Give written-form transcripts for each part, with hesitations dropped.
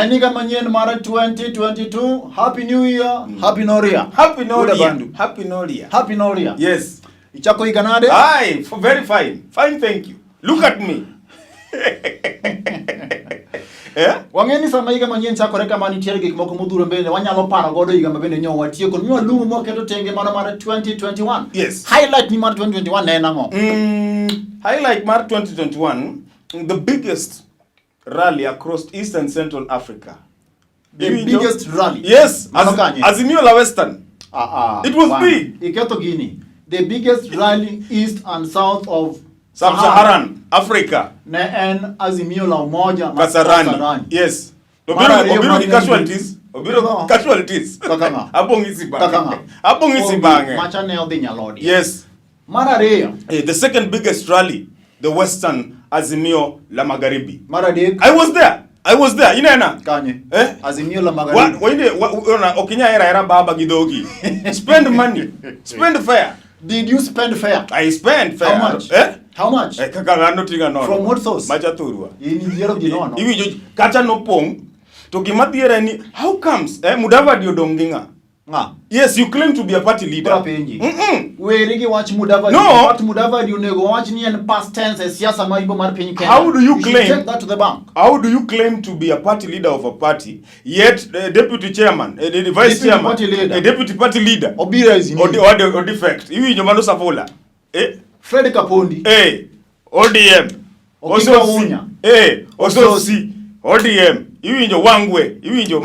Eniga manyen mara 2022. Happy New Year. Happy New Year. Happy New Year. Happy New Year. Happy New Year. Yes. Ichako iganade? Aye, very fine. Fine, thank you. Look at me. Yeah? Wangeni sama iga manyen chako reka mani tiere gik moko modhuro mbele wanyalo paro godo iga mabende nyo watie kon miwa lumu mo keto tenge mara 2021. Yes. Highlight ni mara 2021 na nango. Highlight mara 2021, the biggest rally across East and Central Africa. The biggest rally? Yes. Azimio la Western. It was big. Iketo Guinea. The biggest rally East and South of Sub-Saharan Africa. Ne en Azimio la Umoja Kasarani. Yes. Obiro casualties. Obiro casualties. Kakanga. Abongisi bange. Kakanga. Abongisi bange. Macha ne odi nyalodi. Yes. Marareya. The second biggest rally, the Western Azimio la Magharibi. Maradek. I was there. Inena. Kanye. Azimio la Magharibi. Okinya era baba gidogi. Spend money. Spend fare. Did you spend fare? I spent fare. How much? How much? From what source? Machaturwa. Ini yero ginono. Iwi kacha no pong. To gimathiera ni how comes Mudavadi odonginga? Yes, you claim to be a party leader. We rigi watch Mudavadi. No. But Mudavadi unego watch ni in past tense siasa maibo mar piny Kenya. How do you claim? Take that to the bank. How do you claim to be a party leader of a party, yet deputy chairman, the vice chairman, a deputy party leader, Obiro is in or defect? Iwi njomano safola. Fred Kapondi. ODM. Ososi. ODM. Iwinjo wangwe. Iwinjo.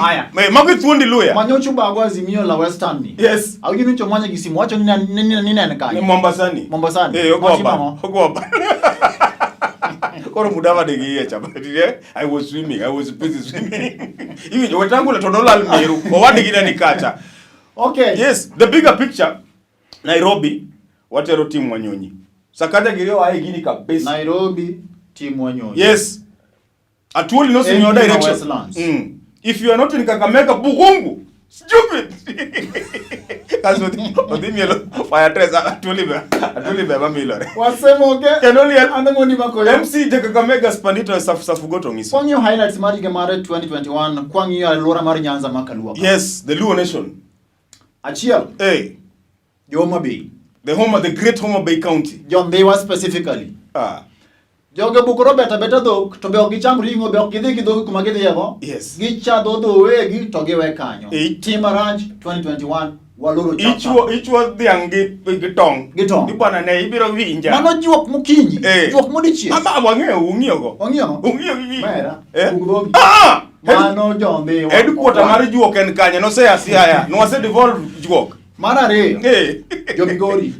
Magithuondi luya. Manyochu bagwa Azimio la Western ni. Yes. Au yinu chomanya gisimu wacho nina kanya. Mombasani. Ogoba. Koro Mudavadi giye chama. I was swimming. I was busy swimming. Iwinjo wetangu la tonola almeru. Owadi gina nikata. Okay. Yes. The bigger picture. Nairobi. Watero timu Wanyonyi. Sakata gireo hai gini kabisa. Nairobi timu Wanyonyi. Yes. Atuoli no in your direction. If you are not in Kakamega, Bugungu. Stupid. That's what the fire trace atuoli beba milore. Osemoke. Can only andangoni makoyo. MC de Kakamega Spanito safugoto ngiso. Kwangi highlights mari ke mare 2021 kwangi ya lora mari Nyanza makalua. Yes, the Luo Nation. Achiel. Homa Bay. The great Homa Bay County. John they were specifically. Joge bukuro beta dhok to be ogicham ringo be okidhi gidho kuma gidhi yego. Yes. Gicha dho wegi to giwe kanyo. Timber Ranch 2021 waloro chapa. Each was the angi gitong. Dibana ne ibiro winja. Mano juok mukinyi. Juok modichie. Ama ung'iyo go. Ung'iyo. Mera. Ugdhogi. Mano jonde. Headquarter mar juok en kanye no say asiaya. No wase devolve juok. Marare. Jomigori.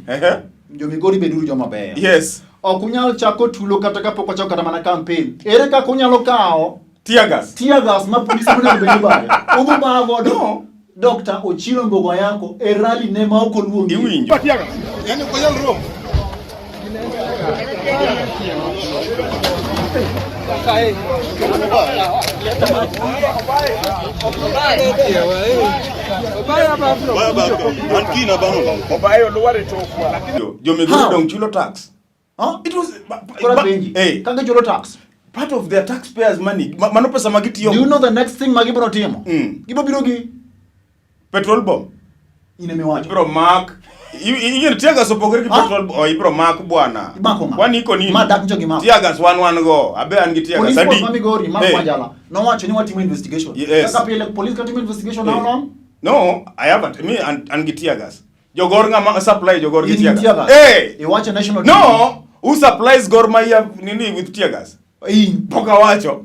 Jomigori beduru joma beyo. Yes. Okunyalo chako tulo kata kapoko chako kata mana campaign. Ere ka kunyalo kao tear gas ma polisi mna bende bae. Odu ba godo. Dr. Ochilo Mbogo yako e rally ne ma oko luongi. Iwinjo. Tear gas. Yani ko yal rom. Jomigori don't chulo tax. It was Kanga chulo tax. Part of their taxpayers' money. Mano pesa magiti yo. Do you know the next thing magibro timo? Gibo birogi petrol bomb. Inemewacho. Ibro mark. Iye tiaga sopogere ki petrol bomb. Ibro mark bwana. Kwani iko nini? Madak njogi mark. Tiaga 1 go. Abe angi tiaga sadi. Police Migori mark majala. No wacho ni watimo investigation. Yes. Saka pele police katimo investigation how long? No, I haven't. Me and tiagas. Jogor nga supply jogor ki tiagas. You watch a national No. Who supplies Gor Mahia nini with tear gas? Poka wacho.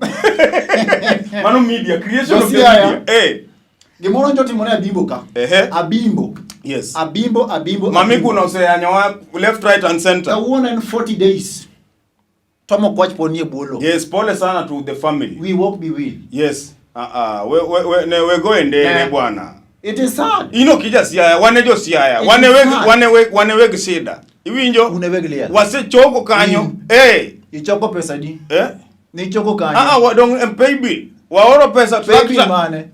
Mano media, creation of the media. Gimoro njoti mone Abimbo ka. Abimbo. Yes. Abimbo. Mamigu na useyanya wa left, right and center. 140 days. Tomo kwach ponye bolo. Yes, pole sana to the family. We walk be will. Yes. We go ende bwana. It is sad. Ino kija siaya, wanejo siaya. Waneweg shida. Iwinjo uneveglia wase choko kanyo ichoko pesa di ni choko kanyo wadong pay bill waoro pesa tractor mane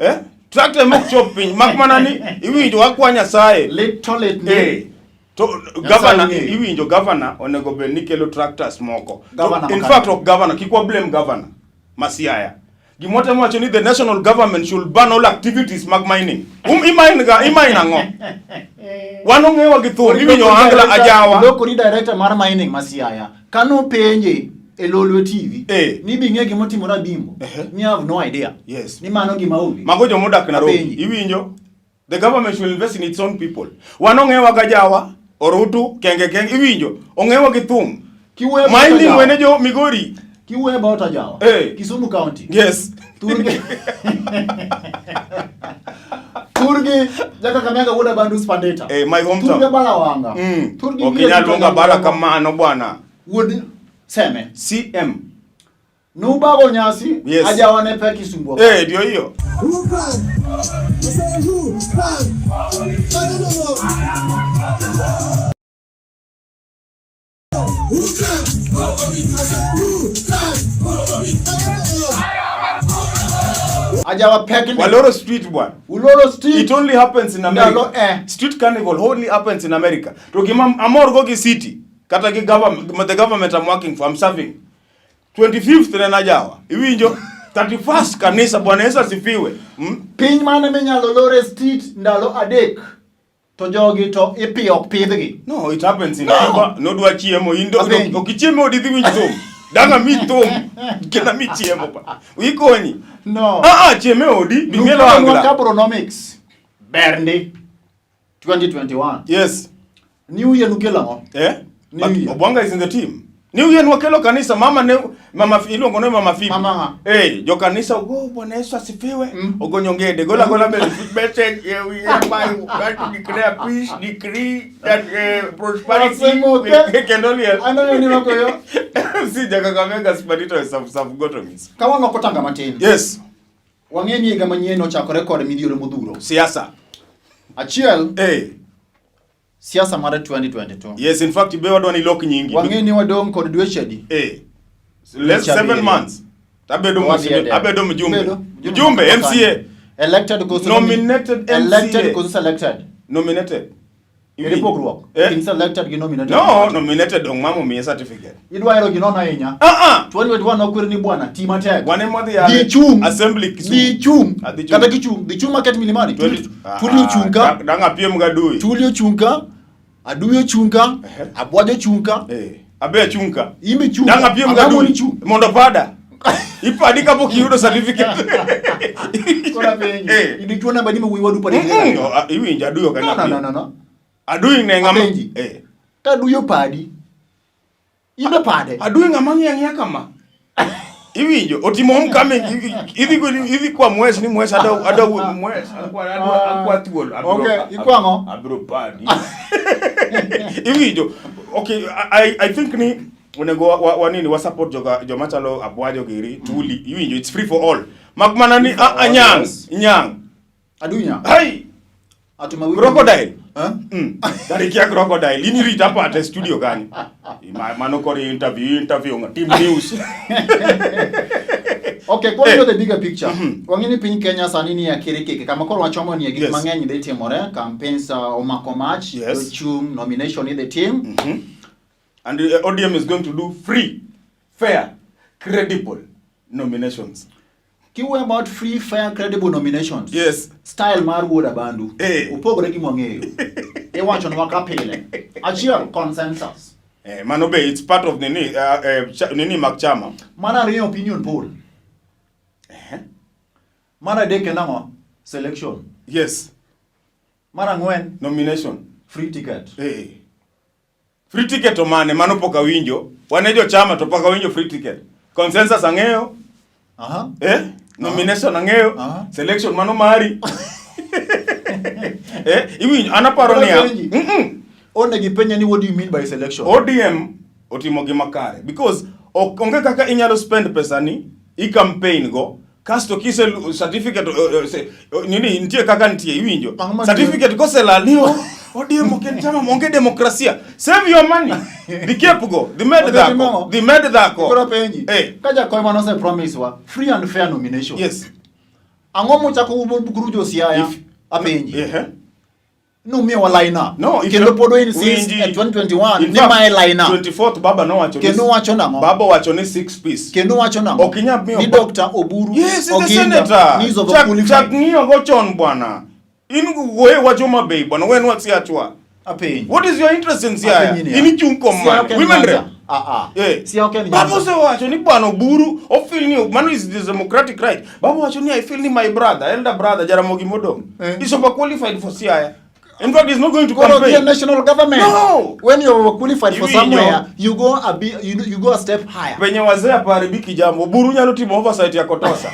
tractor mok shopping makmana ni iwinjo wakwanya sae late to governor iwinjo governor onego be nikelo tractors moko in fact of governor kikwa blame governor Masiaya Gimote mwacho ni the national government should ban all activities mag mining. Imine ango. Wano ngewa githur iwinyo angla ajawa. Lokori director mar mining Masiaya. Kano penje e Lolwe TV. Ni binge gimotimora Bimbo. Ni have no idea. Yes. Ni mano gimauli. Mago jomodak Nairobi. Iwinjo. The government should invest in its own people. Wano ngewa gajawa. Orutu, kenge, iwinjo. Ongewa githum. Mining wene jo Migori. Kiwe about Ajawa. Kisumu County. Yes. Turgi. Jaka Kamega woda bandu spandeta. My hometown. Turgi bala wanga. Turgi. Okinyalunga bala kama no bwana. Wood seme. CM. Nubago nyasi. Yes. Ajawa nepe Kisumu. Dio hiyo. Ajawa packing. Waloro Street bwana. Uloro Street. It only happens in America. Street carnival only happens in America. Tokima amor go city. Kata ki government, the government I'm working for, I'm serving. 25th na Ajawa. Iwinjo 31st kanisa bwana Yesu asifiwe. Piny mane menyalo lore street ndalo adek. To jogi to ipiyo pidhgi. No, it happens in Cuba. No dwa chiemo indo okichiemo odidhi winj thum. Danga mi thum. Kena mi chiemo pa. Uikoni. No. Chieme odi bingelo angla. Cabronomics. Berndi 2021. Yes. New Year nukela mo. Obwanga is in the team. New Year nwakelo kanisa mama ilongo no mama Fibi. Mama. Jo kanisa ugo bwana Yesu asifiwe. Ogonyongede gola mbele message we declare peace, decree that prosperity can only ano ni wako yo. Si jaka Kamega spiritual subgotomies. Kawa ngokotanga matini. Yes. Wangeni ga manyeno chako record midhiolo modhuro. Siasa. Achiel. Siasa mara 2022. Yes, in fact ibe wadwa ni lock nyingi. Wangeni wadong kod dwechedi. Less 7 months. Abedo mjumbe MCA. Elected goes nominated MCA. Elected goes selected. Nominated. Ilipogruok. In selected gi nominated. No, nominated dong mamo mi certificate. Idwa ero ginona hinya. 2021 okwir ni bwana tima tek. Wane modhi ya assembly Kisumu. Dichung. Kata kichung. Dichung market milimani. Tulio chunga. Danga piem gadui. Tulio chunga. Aduyo chunga. Abwajo chunga. Abe chunga. Imi chunga. Danga piem gadui. Mondo pada. Ipadi kapo kiudo certificate. Kona pengi. Idichuna badime wiwadu padi. Iwinja aduyo kana. No. Aduyo ne ngama. Ka aduyo padi. Ibe pade. Aduyo ngama ngiya kama. Iwinjo otimo homecoming idhi kwa mwezi ni mwezi ada mwezi akwa tuolo. Okay, ikwango. Abro padi. Iwinjo. Okay, I think ni unego wanini wa support jomachalo abwajo giri tuli iwinjo it's free for all magmana ni nyang adunya hai atuma crocodile dari kia crocodile ini rita pate studio gani mano kori interview team news. Okay, kwa hiyo the bigger picture wangini piny Kenya sani ni akirikeke kama koro wachomo ni gik mang'eny dhi timore campaigns omako match chung nomination in the team. And the ODM is going to do free, fair, credible nominations. Kiwe about free, fair, credible nominations. Yes. Style mar woda bandu. Upogore ki mwangeyo. Wacho nwaka pile. Achiel consensus. Manobe, it's part of nini makchama. Mana rin opinion poll. Mana deke nango selection. Yes. Mana ngwen nomination. Free ticket. Free ticket omane mano poka winjo wanejo chama to poka winjo free ticket consensus ang'eyo nomination ang'eyo selection mano mari iwinjo anaparo ni one gipenye ni what do you mean by selection. ODM otimo gima kare because onge kaka inyalo spend pesa ni campaign go kasto kise certificate nini ntie kaka ntie iwinjo certificate ko selalio ODM oken chama monge demokrasia. Save your money. Be careful. The med dako. Kora penji. Kaja kwa mano se promise wa free and fair nomination. Yes. Ango mo chako bukuru jo siaya apenji. No me wa line up. No, kendo podo in since 2021 ni my line up. 24th baba no wacho. Kendo wacho nango. Baba wacho ni 6 piece. Kendo wacho nango. Okinya miyo. Ni Dr. Oburu. Yes, the senator. Chak ngiyo go chon bwana. In we wacho mabe bwana when what's achwa. Apeni. What is your interest in Siaya? Ini chunko man. Women rep. Si okay ni. Baba se wacho ni bwana Oburu o feel ni man is this democratic right. Baba wacho ni I feel ni my brother, elder brother Jaramogi Modong. He's over qualified for Siaya. In fact, he's not going to campaign. The national government. No. When you're qualified for somewhere, you go a step higher. Wenye wazee hapa haribiki jambo. Oburu nyalo team oversight ya Kotosa.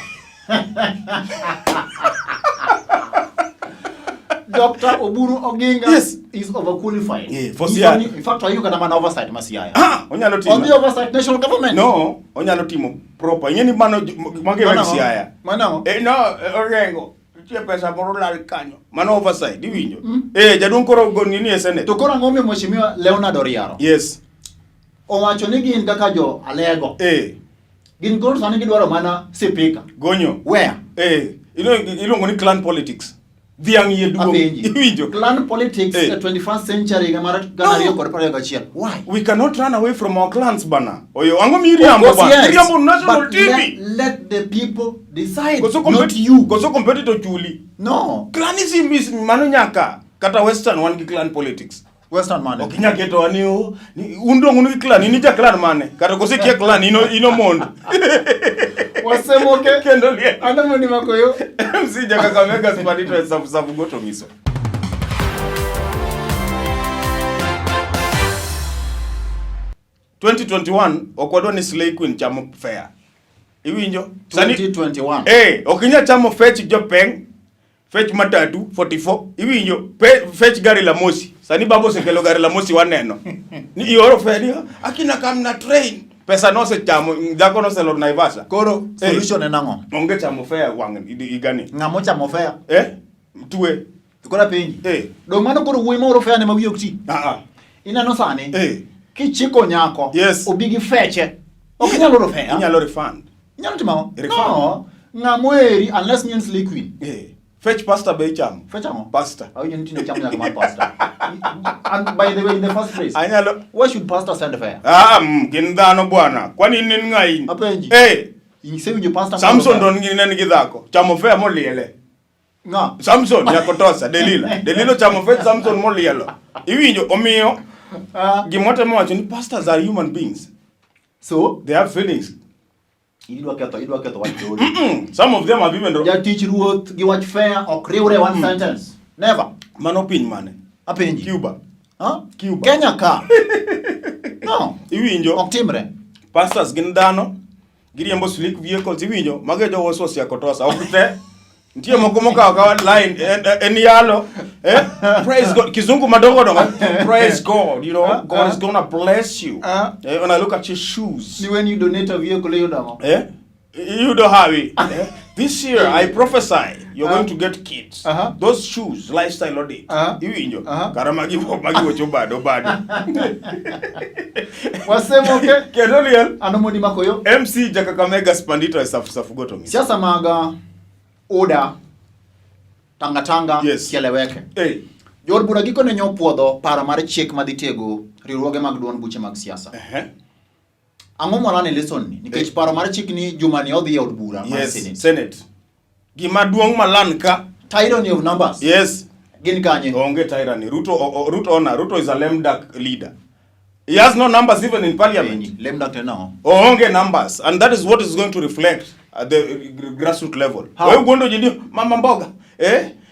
Dr. Oburu Oginga is overqualified. Yeah, for Siaya. In fact, you can have an oversight Masiaya. Onyalo team. On the oversight national government. No, onyalo team proper. Yeni mano magewe Siaya. Manamo. No, orengo. Tie pesa morula kanyo. Mano oversight, diwinjo. Jadun koro gonini e Senate. To koro ngome mheshimiwa Leonard Oriaro. Yes. Owacho ni gin kaka jo Alego. Gin koro sani gidwaro mana speaker. Gonyo. Where? Ilongo ni clan politics. Dhiang' ye duong. Iwinjo. Clan politics in the 21st century gamara ganario kod parega chiel. Why? We cannot run away from our clans bana. Oyo ango miriambo bana. Miriambo national TV. Let the people decide. Not you. Koso competitor chuli. No. Clanism is mano nyaka. Kata western one ki clan politics. Western man. Okinya keto anio ni undong unu ki clan ni ja clan mane. Kata kose kia clan ino mondo. Osemoke kendo lie. Anamo ni makoyo. MC Kakamega spadito safu goto miso. Okwadwa ni Slay Queen chamo fair. Iwinjo? 2021. Okinya chamo fetch jopeng. Fetch matatu 44. Iwinjo? Fetch gari la mosi. Sani babo sekelo gari la mosi waneno. Ni ioro fair akina kam na train. Pesa no se chamo, dako no se lor Naivasha. Koro, solution enango. Onge chamo fair wang igani. Ngamo chamo fair. Tuwe. Tukora penji. Do mano koro wuoi moro fair ne mawiyo kti. Ina no sani. Kichiko nyako. Yes. Obigi feche. Okinyalo ro fair. Inyalo refund. Inyalo timo. No. Ngamo eri unless nyen Slay Queen. Fetch pasta be chamo. Fetch amo? Pasta. How you need to chamo nyaka pasta. And by the way, in the first place, Anyalo. Why should pastor send a fair? Kindano bwana. Kwani nini ngai? Apenji. Insewi nyo pastor. Samson don ngineni gidhako. Chamo fair mo liele. Nga. Samson ya Kotosa, Delilo chamo fair Samson mo lielo. Iwinjo omiyo. Gimote mo wacho ni pastors are human beings. So they have feelings. Idwa keto wach. Some of them have even ja teach ruoth gi wach fair ok riwre one sentence. Never. Mano piny mane? Apenji. Cuba. Cuba. Kenya ka. No. Iwinjo. Ok timre. Pastors gin dhano. Giriembo slick vehicles iwinjo. Mage jo wosos ya Kotosa. Okute. Ntie moko moka line en yalo. Praise God. Kizungu madongo dongo. Praise God. You know, God is gonna bless you. When I look at your shoes. See when you donate a vehicle, you don't. You don't have it. This year, I prophesy you're going to get kids. Those shoes, lifestyle audit. Iwinjo. Karamagi wacho bado. Wasemoke. Kedoliel. Anomodi makoyo. MC Kakamega spandito safu goto mi. Siasa maga oda tanga yes. Kieleweke. Jor bura giko ne nyopuodho para mar chik madhitego riwruoge mag duond buche mag siasa. Ang'o molane lesson ni? Nikech paro mar chik ni jumani odhi od bura mar Senate. Gima duong' malan ka tyranny of numbers. Yes. Gin kanye. Onge tyranny. Ruto is a lame duck leader. He has no numbers even in parliament. Lame duck no. Onge numbers, and that is what is going to reflect at the grassroots level. Wewe gondo jindi mama mboga.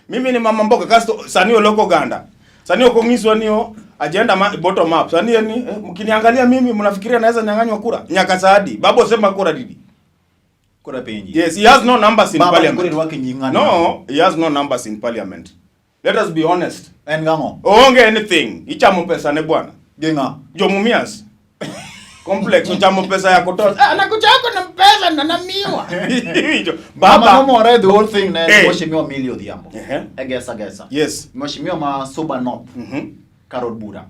Mimi ni mama mboga kasto sani oloko ganda. Sani okongiswa niyo agenda bottom up. Sani ni mkiniangalia mimi mnafikiria naweza nyang'anywa kura. Nyaka saadi. Babo sema kura didi. Kura penji. Yes, he has no numbers in parliament. No, he has no numbers in parliament. Let us be honest. Engango. Onge anything. Ichamo pesa ne bwana. Genga. Jomumias. Complex uchamo pesa ya Kotosa. Nakuchako na pesa na namiwa. Baba no more the whole thing na mheshimiwa Milio Odhiambo. Egesa. Yes. Mheshimiwa ma Suba North. Karol Bura.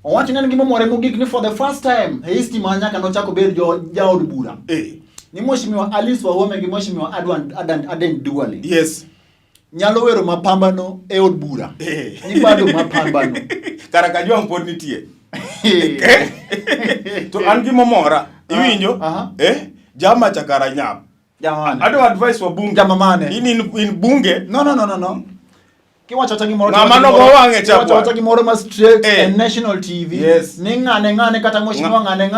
Owacho ni gimo more mogik ni for the first time heisti manyaka no chako bed jaod bura. Ni mheshimiwa Alice Wahome gi mheshimiwa Aden Duale. Yes. nyalo wero mapambano e od bura. Ni bado mapambano. Kara kajwang' pod nitie. To an gi momora. Iwinjo? Jama chakara nyap. Jamani. Ado advice wa bunge. Jama mane? In bunge. No. Kiwacho ta gimoro. Ng'ama go wang'e cha. Kiwacho gimoro ma straight and national TV. Yes. Ni ng'ane kata mheshimiwa ng'ane.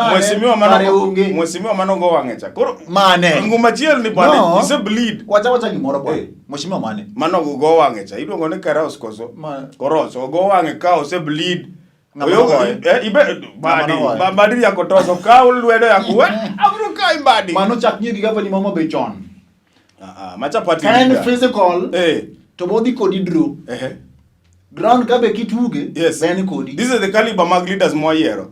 Mheshimiwa mano go wang'e cha. Koro mane. Nguma chiel ni bwana ise bleed. Wacha gimoro bwana. Mheshimiwa mane. Mano go wang'e cha. Iluongo ni Karaos koso. Koros go wang'e ka ose bleed. Badi yako toso ka ulwedo yakuwe. Abro ka imbadi. Mano chak nyi gigava ni mama bechon. Macha pati. Kind physical. To body kodi drew. Ground kabe kituge. Yes. Ben kodi. This is the caliber mag leaders mo yero.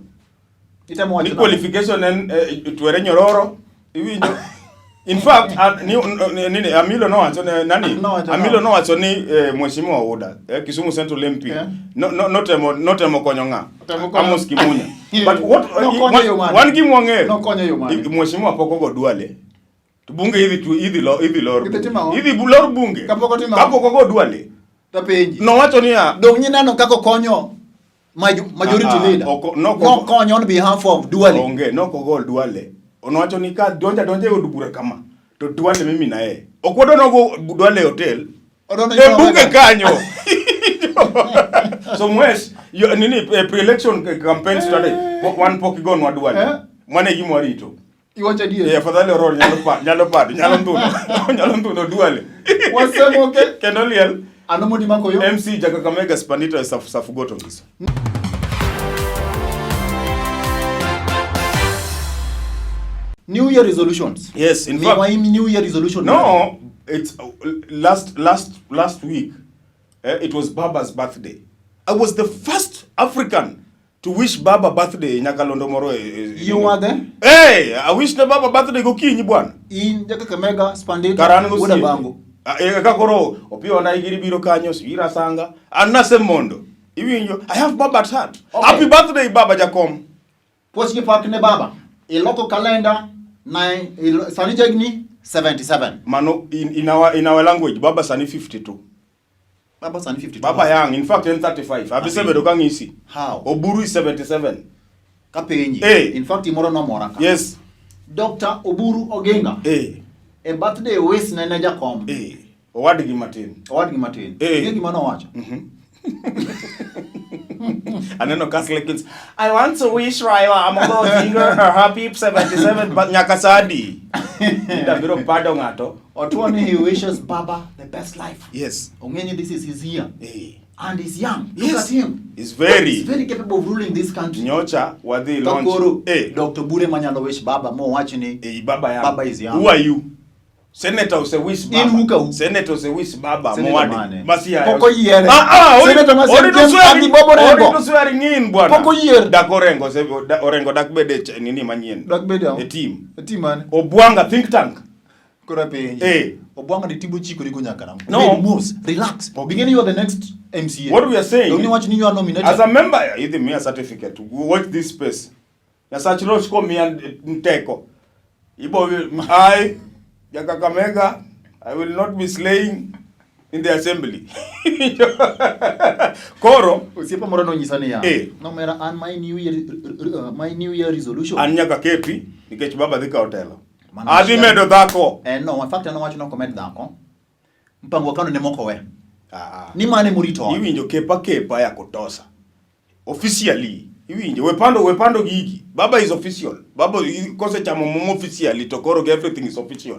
Ni qualification en tuere nyororo. Iwinjo. In fact, nini Amilo no wacho nani? Amilo no wacho ni mheshimiwa Oda, Kisumu Central MP. No temo konyo nga. Amos Kimunya. But what one game wange. No konyo yo man. Mheshimiwa poko go duale. Bunge hivi lor bunge. Kapoko go duale. Tapenji. No wacho ni ya. Dong nyinano kako konyo majority leader. No konyo on behalf of duale. Onge no kogo duale. Onowacho ni ka donja od bura kama. To duale mimi na yeye. Okwodo no go duale hotel. Bunge kanyo. So mwes nini pre-election campaign strategy. One pokigon wa duale. Mwane gimo rito. Iwacha die. Afadhali ororo nyalo ntuno duale. Osemoke Kendo liel. Anomodi makoyo. MC Jakakamega Spandito safu goto ngisa. New Year resolutions. Yes, in fact. New Year resolution. No, it's last week. It was Baba's birthday. I was the first African to wish Baba birthday in Nyakalondo Moro. You were there? Hey, I wish the Baba birthday go kinyi bwana. In Jakakamega Spandito. Uda bango. Kakoro opio na igiri biro kanyo sira sanga. Anase mondo. Iwinjo, I have Baba at heart. Okay. Happy birthday Baba Jakom. Pochi park ne Baba. A local calendar. Sani jagni 77. Mano in our language Baba sani 52. Baba sani 52. Baba young, in fact 35. Abisebe dokang isi. How? Oburu is 77. Kapenyi. In fact imoro no mora. Yes. Dr. Oburu Ogenga. A birthday wish na Jakom. Owadgi matin. Ngegi mano wacho. Aneno Catholics. I want to wish Raila Amolo Odinga her happy 77 but nyakasadi. Ida biro pado ngato. Otuone he wishes Baba the best life. Yes. Ongenye this is his year. And he's young. Yes. Look at him. He's very capable of ruling this country. Nyocha wadhi launch. Dr. Bure manyalo wish Baba mo wachini. Baba is young. Who are you? Senator use wish Baba. Senator use wish Baba Mwadi. Masia. Poko yere. Senator Masia. Swearing in bwana. Poko yere. Dakorengo orengo dakbede nini manyien. Dakbede. A team man. Obwanga think tank. Kora penye. Obwanga ni tibu chiko liko nyakara. No. Moves. Relax. Beginning you are the next MCA. What we are saying. Don't you watch you are nominated. As a member, either me a certificate to watch this space. Ya such laws come me and nteko. Ibo Jakakamega, I will not be slaying in the assembly. Koro usipa moro no nyisani ya. No mera and my new year resolution. Anyaka kepi nikech Baba dhika hotelo. Medo dhako. No, in fact I no wacho no comment dhako. Mpango kano ne moko we. Ni mane murito. Iwinjo kepa ya kutosa. Officially. Iwinjo wepando gigi. Baba is official. Baba kose chamo momo officially to koro everything is official.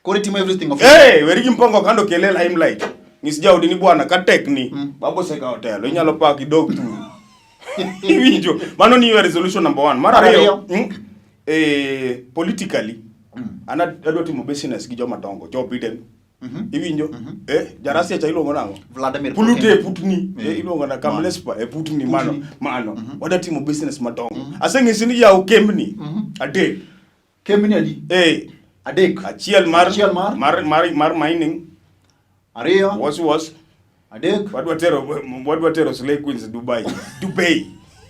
Kore timo everything official. Werigi mpango kando kelela limelight. Nisija ni bwana ka tekni. Babo seka hotel. Inyalo pa kidog tu. Iwinjo. Mano ni resolution number 1. Mara ariyo. Politically. Adwa timo business gi joma dongo. Joe Biden. Iwinjo. Jarasi cha ilongo nango. Vladimir Putin. Ilongo na Kamlespa Putin mano. Wada timo business madongo. Asengisi ni ya ukemni. Adek. Kemni adi? Adek. Achiel mar mining. Ariyo. Was. Adek. Wadwa tero slay queens Dubai.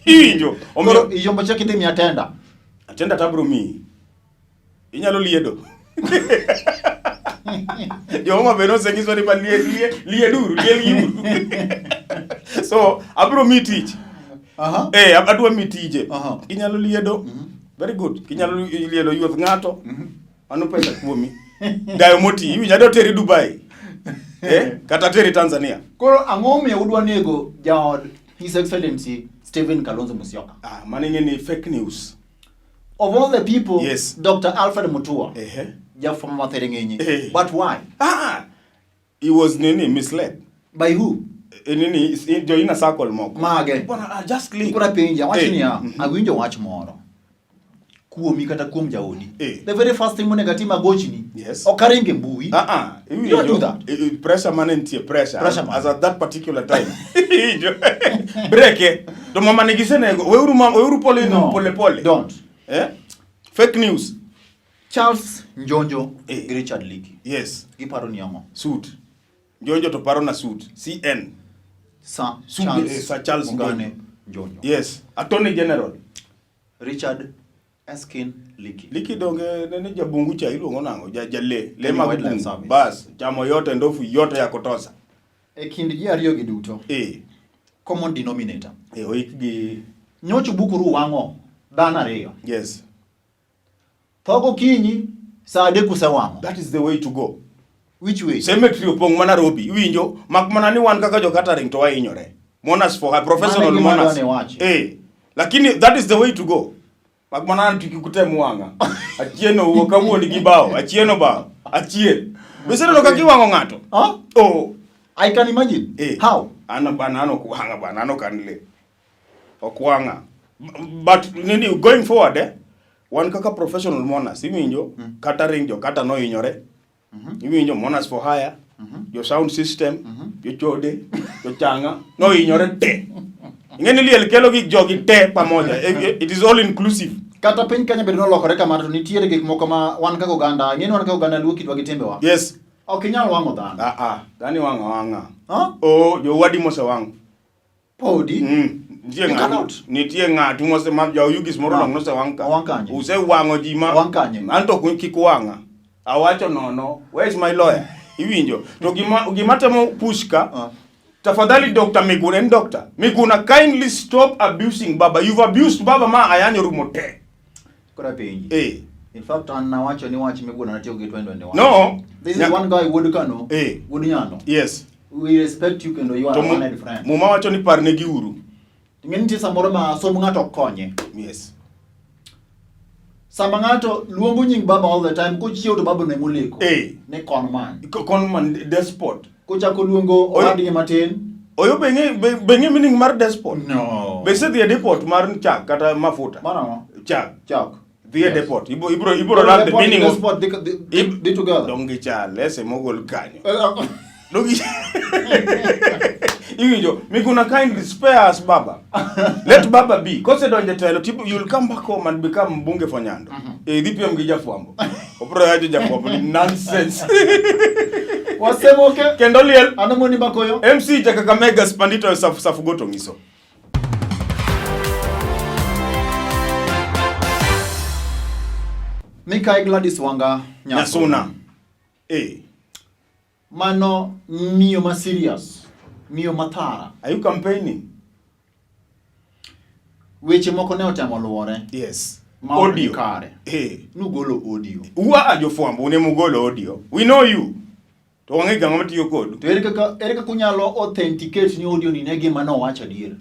Iwinjo. Omero iyomba chakite mi atenda tabro mi. Inyalo liedo. Jo Homa Bay nosenyiso ni ba lie duru. So, abro mi tich. Adwa mi tije. Kinyalo liedo. Very good. Kinyalo liedo yuoth ng'ato. Ano pesa kuomi. Dayo moti, iwi nyado teri Dubai. Kata teri Tanzania. Koro ang'o miyo udwa nego jaod His Excellency Stephen Kalonzo Musyoka? Maning'e ni fake news. Of all the people, yes. Dr. Alfred Mutua, Jafama Matherengenyi. But why? He was misled. By who? Joina circle moko. Mage. Just click. Kura pinja, watch niya. Awinjo wach moro. Kuomi kata kuom jaodi. The very first thing mone gatima gochni. Yes. Okaringe mbui. You don't do that. Pressure manentie pressure. As at that particular time. Breke. Do mama nigisenego. Weuru pole. Don't. Fake news. Charles Njonjo, Richard Leakey. Yes. Giparo ni yango. Suit. Njonjo to paro na suit. CN. Sir Charles Njonjo. Yes. Attorney General. Richard Eskin Leakey. Leakey donge nene jabungu cha iluongo nango le mag bas chamo yote ndofu yote ya kotosa. Kind ji ariyo gi duto. Common denominator. Oik gi nyocho bukuru wango dhano ariyo. Yes. Thogo kinyi saa adek usewango. That is the way to go. Which way? Cemetery opong' ma Nairobi. Iwinjo mak mana ni wan kaka jo catering to wainyore. Monas for her professional monas. Lakini that is the way to go. Mak mana tukikute mwanga. Achieno uokawuoni gi bao. Achieno bao. Achien. Besero no kakiwango ng'ato. Oh. I can imagine. How? Ano kuwanga bana. Ano kanle. Okuwanga. But going forward, one kaka professional monas. Iwinjo catering jo kata no inyore. Iwinjo monas for hire. Your sound system. Your chode. Your changa. No inyore te. Ngeni liel kelo gi jogi te pamoja. It is all inclusive. Kata piny Kenya bedo nolokore kamano nitiere gik moko ma wan kaka oganda, ngeni wan kaka oganda luo kidwa gi tembe wa. Yes. Ok inyal wango dhano. Dhani wanga. Jo wadi mose wang. Podi? Nitie ng'atu mose ma jo yugis moro long nose wang ka. Wankanye. Use wango ji ma. Wankanye. Anto kik wanga. Awacho nono. Where is my lawyer? Iwinjo. To gima temo push ka. Tafadhali Dr. Miguna and Dr. Miguna, kindly stop abusing Baba. You've abused Baba ma ayanyo rumote. Kura pinji. In fact, anawacho ni wachi Miguna na tiyo gitu endo. No. This is one guy would kano. Would nyano. Yes. We respect you kendo you are a honored friend. Muma wacho ni parne gi uru. Ngeni tisa moro ma somo ng'ato konye. Yes. Sama ng'ato luongo nying Baba all the time, kuchio to Baba ne muleko. Ne conman. Conman despot. Kuchako luongo owadi matin. Oyo bengi meaning mar despot. No. Bese the depot mar chak kata mafuta. Mana chak. The depot. Ibro land the meaning of despot they together. Dongi cha lese mogol kanyo. Dongi. Iwinjo, Miguna kindly spare us Baba. Let Baba be. Kose donje telo tipo you'll come back home and become mbunge for Nyando. Dipia mgija fuambo. Opro yajo jafuambo nonsense. Osemoke kendo liel anamoni bakoyo MC Kakamega spandito safu goto ngiso. Mikai Gladys Wanga Nyasuna. Mano miyo ma serious. Miyo mathara. Are you campaigning? Weche moko ne otemo luore. Yes. Audio kare. Nugolo audio. Uwa jofuambo ne mugolo audio. We know you. To wange ganga matiyo kodu. To ere kaka kunyalo authenticate ni audio ni negi mano wacho dier.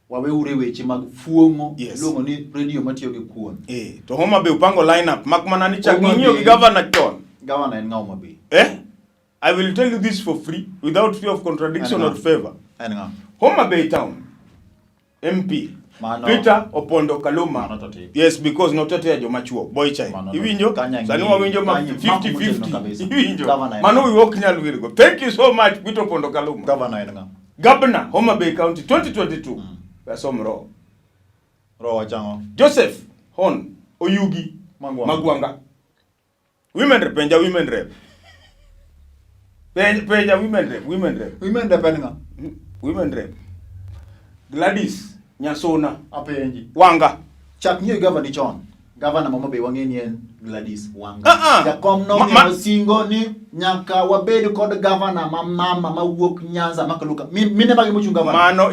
Wawe ure weche mag fuongo luongo ni radio matiyo gi kuon. To Homa Bay upango lineup mak mana ni chak ng'iyo gi governor John. Governor en Homa Bay. I will tell you this for free without fear of contradiction or favor. Homa Bay town MP Peter Opondo Kaluma. Yes, because not tete jo machuo boy chai. Iwinjo sani wawinjo ma 50-50. Iwinjo mano we walk nyal wirgo. Thank you so much Peter Opondo Kaluma. Governor Homa Bay County 2022. Somro wachango Joseph Hon Oyugi Magwanga. Women rep Penja women rep women rep Gladys Nyasuna apenji Wanga chak nyo governor chon Governor mama be wangeni en Gladys Wanga. Jakom no singo ni nyaka wabed kod governor mama mawuok Nyanza makaluka. Mine magi mochunga mano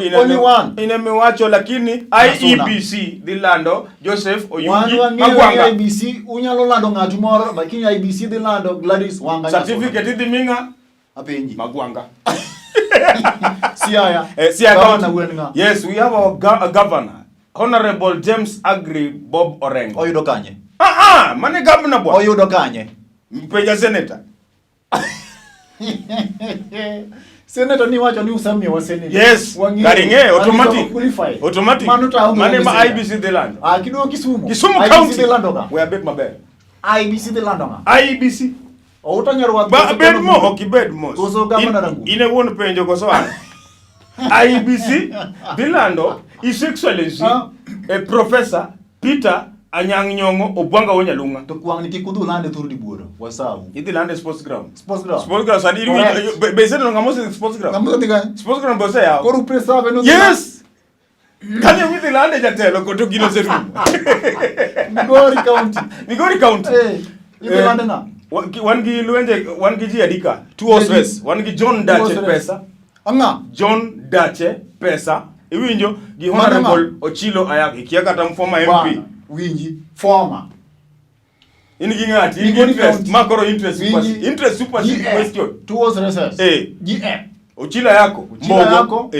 ine miwacho lakini IEBC dilando Joseph Oyugi Magwanga. IEBC unyalo lando ng'atu moro lakini IEBC dilando Gladys Wanga. Certificate idhiminga apenji Magwanga. Siaya. Siaya. Yes, we have a governor. Honorable James Agri Bob Orengo. Oyudo kanye? Mane governor bwana. Oyudo kanye? Mpeja senator. Senator ni wacho ni usamia wa senator. Yes. Garinge automatic. Mane ma IBC de land. Kidogo Kisumu. Kisumu County. We are bet maber. IBC de landonga. IBC. Outanyarwa bedmo okibedmo. Koso governor rangu. Ine won penjo koso an. IBC Dilando His Excellency Professor Peter Anyang' Nyong'o Obwanga Onyalunga. To kwang ni kikudu lande turudi buoro. Wasabu. Idi lande sports ground. Sports ground. Sports ground. Sadi be se no ngamos sports ground. Ngamos diga. Sports ground bose ya. Koru presa be no. Yes. Kanye widi lande jatelo ko to gino zeru. Migori County. Idi lande na. Wan gi luenje wan gi ji adika. Two Oswes. Wan gi John Dache pesa. Anga John Dache pesa iwinjo gi Honorable Ochilo Ayagi kiaka tam former MP winji former ingi ngati interest makoro interest super question towards research GM Ochilo yako Mogo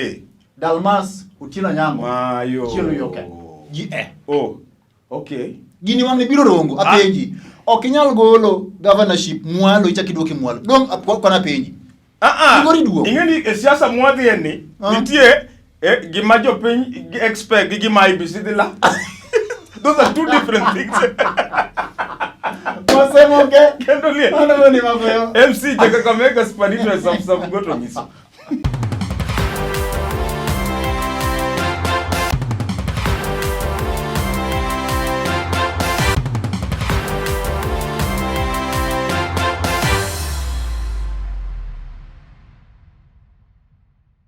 Dalmas Uchila Nyango mayo Chilo yoke GM okay gini wangni biro rongo apenji okinyal golo governorship mwalo ichakidoki mwalo dong kona penji ingeni siasa mwadhi eni nitie gima jopiny expect gima IBC dila. Those are two different things. Osemoke Kendo lie. Ano ni magoyo. MC Jaga Kamega Spanito some go to miss.